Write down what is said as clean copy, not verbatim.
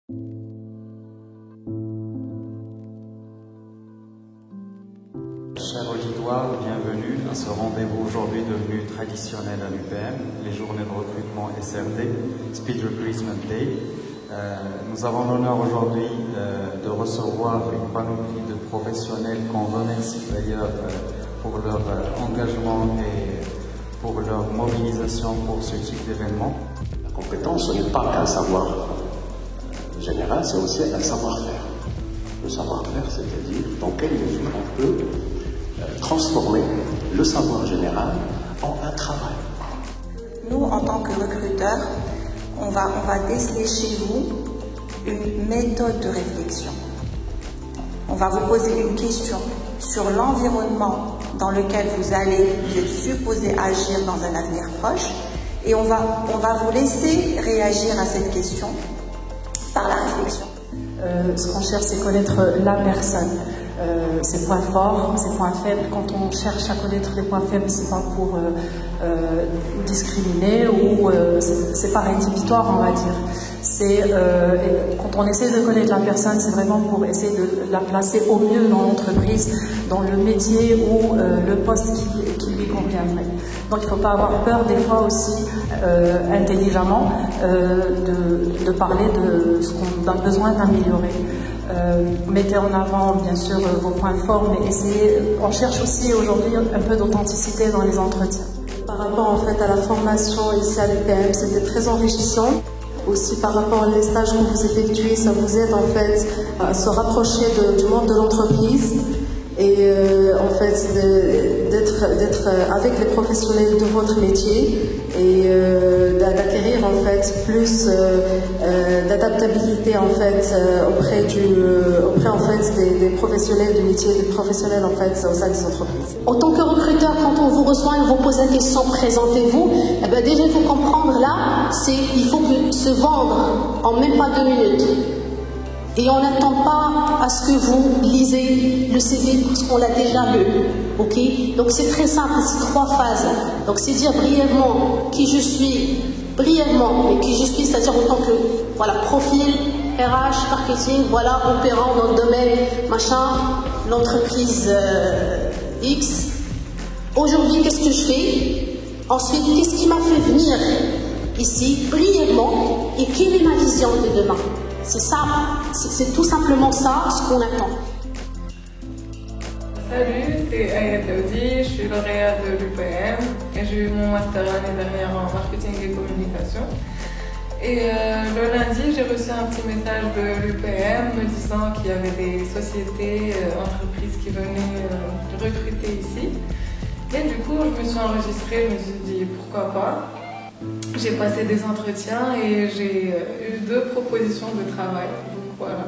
Chers auditoires, bienvenue à ce rendez-vous aujourd'hui devenu traditionnel à l'UPM, les journées de recrutement SRD, Speed Recruitment Day. Nous avons l'honneur aujourd'hui de recevoir une panoplie de professionnels qu'on remercie d'ailleurs pour leur engagement et pour leur mobilisation pour ce type d'événement. La compétence, ce n'est pas qu'un savoir général, c'est aussi un savoir-faire. Le savoir-faire, c'est-à-dire dans quelle mesure on peut transformer le savoir général en un travail. Nous, en tant que recruteurs, on va déceler chez vous une méthode de réflexion. On va vous poser une question sur l'environnement dans lequel vous êtes supposé agir dans un avenir proche, et on va vous laisser réagir à cette question par la réflexion. Ce qu'on cherche, c'est connaître la personne. Ses points forts, ses points faibles. Quand on cherche à connaître les points faibles, c'est pas pour discriminer ou c'est pas rédhibitoire, on va dire. C'est quand on essaie de connaître la personne, c'est vraiment pour essayer de la placer au mieux dans l'entreprise, dans le métier ou le poste qui lui conviendrait. Donc il ne faut pas avoir peur des fois aussi, intelligemment, de parler de ce qu'on a besoin d'améliorer. Mettez en avant bien sûr vos points forts, mais on cherche aussi aujourd'hui un peu d'authenticité dans les entretiens. Par rapport en fait à la formation ici à l'UPM, c'était très enrichissant. Aussi par rapport aux stages que vous effectuez, ça vous aide en fait à se rapprocher du monde de l'entreprise et en fait d'être avec les professionnels de votre métier et d'acquérir en fait plus d'adaptabilité en fait auprès en fait des professionnels du métier, des professionnels en fait au sein des entreprises. En tant que recruteur, quand on vous reçoit et on vous pose la question présentez-vous, eh ben déjà il faut comprendre là, il faut se vendre en même pas 2 minutes. Et on n'attend pas à ce que vous lisez le CV parce qu'on l'a déjà lu. Ok? Donc c'est très simple, c'est 3 phases. Donc c'est dire brièvement qui je suis, mais qui je suis, c'est-à-dire en tant que profil, RH, marketing, opérant dans le domaine, l'entreprise X. Aujourd'hui, qu'est-ce que je fais? Ensuite, qu'est-ce qui m'a fait venir ici, brièvement, et quelle est ma vision de demain? C'est ça, c'est tout simplement ça ce qu'on attend. Salut, c'est Ayat Daoudi, je suis lauréate de l'UPM et j'ai eu mon master l'année dernière en marketing et communication. Et le lundi, j'ai reçu un petit message de l'UPM me disant qu'il y avait des sociétés, entreprises qui venaient recruter ici. Et du coup, je me suis enregistrée, je me suis dit pourquoi pas. J'ai passé des entretiens et j'ai eu 2 propositions de travail. Donc voilà.